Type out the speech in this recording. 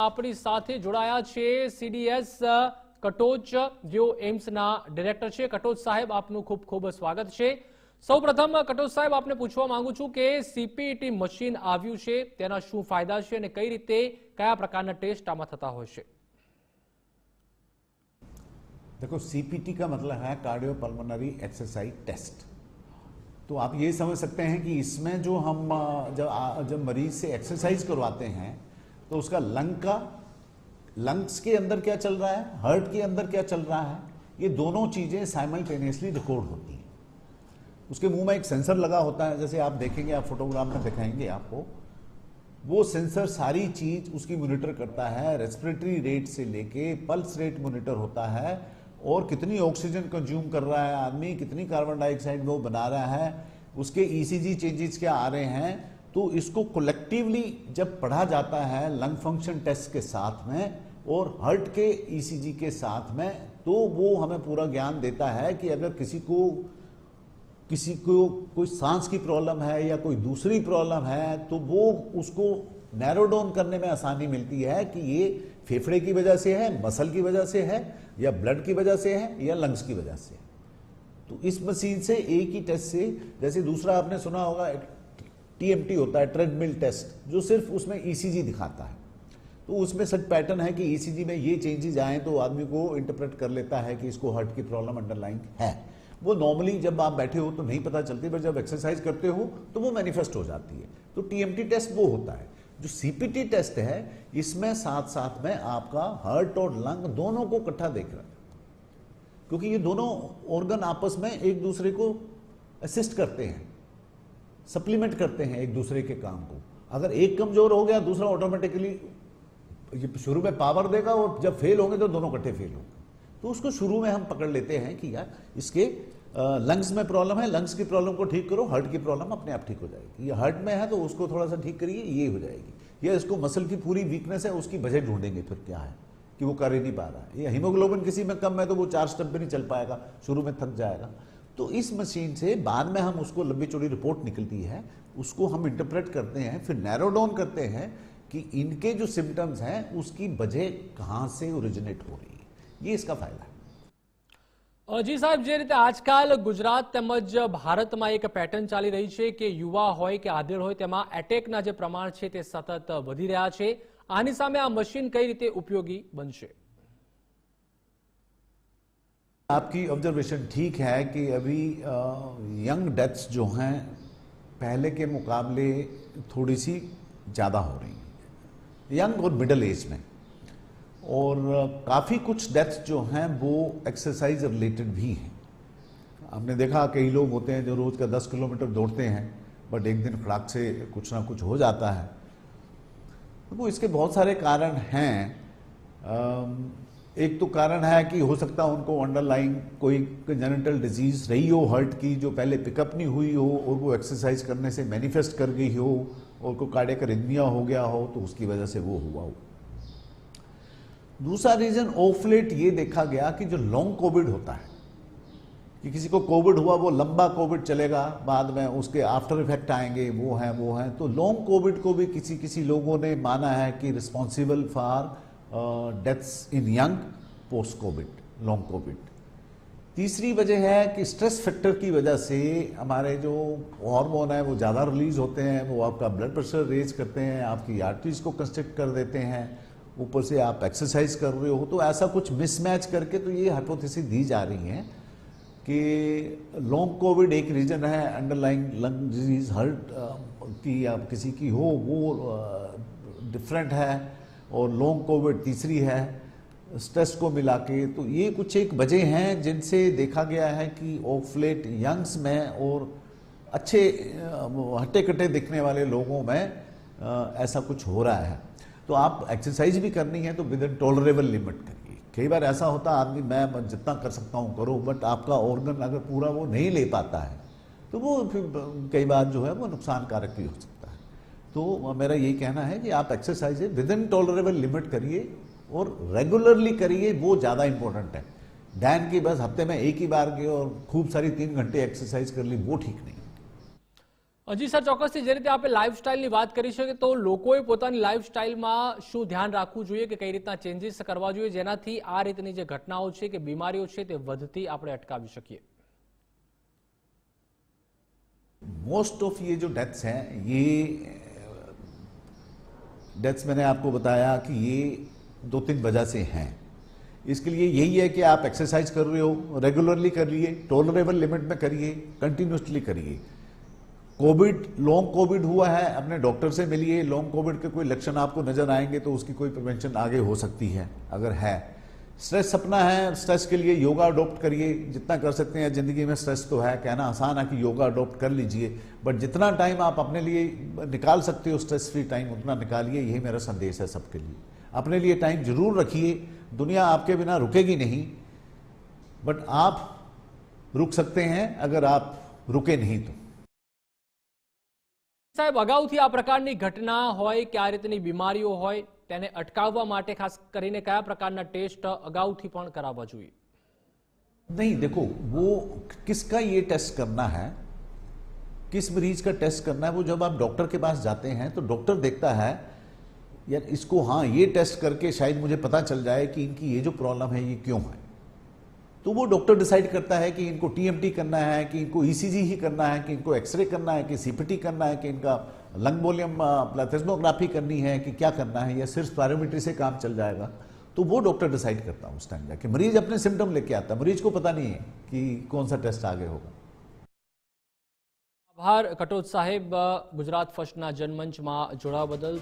આપણી સાથે જોડાયા છે સીડીએસ કટોચ જેઓ એમ્સના ડિરેક્ટર છે। કટોચ સાહેબ, આપનું ખૂબ ખૂબ સ્વાગત છે। સૌપ્રથમ કટોચ સાહેબ, આપને પૂછવા માંગુ છું કે સીપીટી મશીન આવ્યું છે તેના શું ફાયદા છે અને કઈ રીતે કયા પ્રકારના ટેસ્ટ આમાં થતા હોય છે? देखो, सीपीटी का मतलब है कार्डियोपल्मोनरी एक्सरसाइज टेस्ट। तो आप ये समझ सकते हैं कि इसमें जो हम जब मरीज से एक्सरसाइज करवाते हैं तो उसका लंग्स के अंदर क्या चल रहा है, हार्ट के अंदर क्या चल रहा है, ये दोनों चीज़ें साइमल्टेनियसली रिकॉर्ड होती हैं। उसके मुंह में एक सेंसर लगा होता है, जैसे आप देखेंगे, आप फोटोग्राफ में दिखाएंगे आपको, वो सेंसर सारी चीज उसकी मॉनिटर करता है। रेस्पिरेटरी रेट से लेके पल्स रेट मॉनिटर होता है और कितनी ऑक्सीजन कंज्यूम कर रहा है आदमी, कितनी कार्बन डाइऑक्साइड वो बना रहा है, उसके ईसीजी चेंजेस क्या आ रहे हैं। तो इसको कलेक्टिवली जब पढ़ा जाता है लंग फंक्शन टेस्ट के साथ में और हार्ट के ईसीजी के साथ में, तो वो हमें पूरा ज्ञान देता है कि अगर किसी को कोई सांस की प्रॉब्लम है या कोई दूसरी प्रॉब्लम है तो वो उसको नैरो डाउन करने में आसानी मिलती है कि ये फेफड़े की वजह से है, मसल की वजह से है, या ब्लड की वजह से है, या लंग्स की वजह से है। तो इस मशीन से एक ही टेस्ट से, जैसे दूसरा आपने सुना होगा टीएमटी होता है, ट्रेडमिल टेस्ट, जो सिर्फ उसमें ईसीजी दिखाता है। तो उसमें सच पैटर्न है कि ईसीजी में ये चेंजेस आए तो आदमी को इंटरप्रेट कर लेता है कि इसको हार्ट की प्रॉब्लम अंडरलाइंग है। वो नॉर्मली जब आप बैठे हो तो नहीं पता चलती, पर जब एक्सरसाइज करते हो तो वो मैनिफेस्ट हो जाती है। तो टीएमटी टेस्ट वो होता है। जो सीपीटी टेस्ट है, इसमें साथ साथ में आपका हार्ट और लंग दोनों को इकट्ठा देख रहा है, क्योंकि ये दोनों ऑर्गन आपस में एक दूसरे को असिस्ट करते हैं, सप्लीमेंट करते हैं एक दूसरे के काम को। अगर एक कमजोर हो गया, दूसरा ऑटोमेटिकली शुरू में पावर देगा और जब फेल होंगे तो दोनों इकट्ठे फेल होंगे। तो उसको शुरू में हम पकड़ लेते हैं कि यार इसके लंग्स में प्रॉब्लम है, लंग्स की प्रॉब्लम को ठीक करो, हार्ट की प्रॉब्लम अपने आप ठीक हो जाएगी। ये हार्ट में है तो उसको थोड़ा सा ठीक करिए, ये हो जाएगी। या इसको मसल की पूरी वीकनेस है, उसकी वजह ढूंढेंगे फिर क्या है कि वो कर ही नहीं पा रहा है। या हीमोग्लोबिन किसी में कम है तो वो 4 स्टेप भी नहीं चल पाएगा, शुरू में थक जाएगा। तो इस मशीन से बाद में हम उसको लंबी चौड़ी रिपोर्ट निकलती है, उसको हम इंटरप्रेट करते हैं, फिर नैरो डाउन करते हैं कि इनके जो सिम्टम्स हैं उसकी वजह कहाँ से ओरिजिनेट हो रही है। ये इसका फायदा है। જી સાહેબ, જે રીતે આજકાલ ગુજરાત તેમજ ભારતમાં એક પેટર્ન ચાલી રહી છે કે યુવા હોય કે આધેડ હોય તેમાં એટેકના જે પ્રમાણ છે તે સતત વધી રહ્યા છે, આની સામે આ મશીન કઈ રીતે ઉપયોગી બનશે? आपकी ऑब्जर्वेशन ठीक है कि अभी यंग डेथ्स जो हैं पहले के मुकाबले थोड़ी सी ज़्यादा हो रही हैं, यंग और मिडिल एज में। और काफ़ी कुछ डेथ्स जो हैं वो एक्सरसाइज रिलेटेड भी हैं। हमने देखा कई लोग होते हैं जो रोज़ का 10 किलोमीटर दौड़ते हैं, बट एक दिन खड़ाक से कुछ ना कुछ हो जाता है। तो वो इसके बहुत सारे कारण हैं। एक तो कारण है कि हो सकता है उनको अंडरलाइंग कोई कंजेनिटल डिजीज़ रही हो हार्ट की, जो पहले पिकअप नहीं हुई हो और वो एक्सरसाइज करने से मैनिफेस्ट कर गई हो, और कोई कार्डियक अरिथमिया हो गया हो तो उसकी वजह से वो हुआ हो। दूसरा रीजन ऑफ लेट ये देखा गया कि जो लॉन्ग कोविड होता है, कि किसी को कोविड हुआ वो लंबा कोविड चलेगा, बाद में उसके आफ्टर इफेक्ट आएंगे, वो हैं। तो लॉन्ग कोविड को भी किसी लोगों ने माना है कि responsible for deaths in young post Covid, long Covid. तीसरी वजह है कि स्ट्रेस फैक्टर की वजह से हमारे जो हार्मोन है वो ज़्यादा रिलीज होते हैं, वो आपका ब्लड प्रेशर रेज करते हैं, आपकी आर्टरीज को कंस्ट्रिक्ट कर देते हैं, ऊपर से आप एक्सरसाइज कर रहे हो। तो ऐसा कुछ मिसमैच करके तो ये हाइपोथेसिस दी जा रही है कि लॉन्ग कोविड एक रीजन है, अंडरलाइंग लंग डिजीज हार्ट की या किसी की हो वो डिफरेंट है, और लॉन्ग कोविड तीसरी है, स्ट्रेस को मिला के। तो ये कुछ एक वजह हैं जिनसे देखा गया है कि ऑफ लेट यंग्स में और अच्छे हट्टे कट्टे दिखने वाले लोगों में ऐसा कुछ हो रहा है। तो आप एक्सरसाइज भी करनी है तो विद इन टॉलरेबल लिमिट करिए। कई बार ऐसा होता है आदमी मैं जितना कर सकता हूँ करो, बट आपका ऑर्गन अगर पूरा वो नहीं ले पाता है तो वो फिर कई बार जो है वो नुकसानकारक भी हो सकता है। तो मेरा यही कहना है कि आप exercise with in tolerable limit करिए और रेगुलरली करिए, वो ज़्यादा इंपॉर्टेंट है। डैन की बस हफ्ते में एक ही बार गए और खूब सारी 3 घंटे एक्सरसाइज कर ली, वो ठीक नहीं। જી સર, ચોક્કસથી જે રીતે આપણે લાઈફસ્ટાઈલની વાત કરી છે તો લોકોએ પોતાની લાઈફસ્ટાઈલમાં શું ધ્યાન રાખવું જોઈએ કે કઈ રીતના ચેન્જીસ કરવા જોઈએ જેનાથી આ રીતની જે ઘટનાઓ છે કે બીમારીઓ છે તે વધતી આપણે અટકાવી શકીએ? मोस्ट ऑफ ये जो डेथ्स हैं, ये डेथ्स मैंने आपको बताया कि ये 2-3 वजह से हैं। इसके लिए यही है कि आप एक्सरसाइज कर रहे हो, रेगुलरली करिए, टॉलरेबल लिमिट में करिए, कंटिन्यूसली करिए। कोविड, लॉन्ग कोविड हुआ है, अपने डॉक्टर से मिलिए। लॉन्ग कोविड के कोई लक्षण आपको नजर आएंगे तो उसकी कोई प्रिवेंशन आगे हो सकती है अगर है। स्ट्रेस अपना है, स्ट्रेस के लिए योगा अडॉप्ट करिए जितना कर सकते हैं। जिंदगी में स्ट्रेस तो है, कहना आसान है कि योगा अडॉप्ट कर लीजिए, बट जितना टाइम आप अपने लिए निकाल सकते हो स्ट्रेस फ्री टाइम, उतना निकालिए। यही मेरा संदेश है सबके लिए। अपने लिए टाइम जरूर रखिए, दुनिया आपके बिना रुकेगी नहीं, बट आप रुक सकते हैं अगर आप रुके नहीं तो। સાહેબ, અગાઉથી આ પ્રકારની ઘટના હોય કે આ રીતની બીમારીઓ હોય તેને અટકાવવા માટે ખાસ કરીને કયા પ્રકારના ટેસ્ટ અગાઉથી પણ કરાવવા જોઈએ? नहीं, देखो वो किसका ये टेस्ट करना है, किस मरीज का टेस्ट करना है, वो जब आप डॉक्टर के पास जाते हैं तो डॉक्टर देखता है यार इसको, हाँ ये टेस्ट करके शायद मुझे पता चल जाए कि इनकी ये जो प्रॉब्लम है ये क्यों है। तो वो डॉक्टर डिसाइड करता है कि इनको टीएमटी करना है, कि इनको ईसीजी ही करना है, कि इनको एक्सरे करना है, कि सीपीटी करना है, कि इनका लंग वॉल्यूम प्लेथेस्मोग्राफी करनी है, कि क्या करना है, या सिर्फ स्पायरोमीट्री से काम चल जाएगा। तो वो डॉक्टर डिसाइड करता है उस टाइम जाके। मरीज अपने सिम्टम लेके आता है, मरीज को पता नहीं है कि कौन सा टेस्ट आगे होगा। આભાર કટોચ સાહેબ, ગુજરાત ફર્સ્ટના જનમંચમાં જોડાવા બદલ।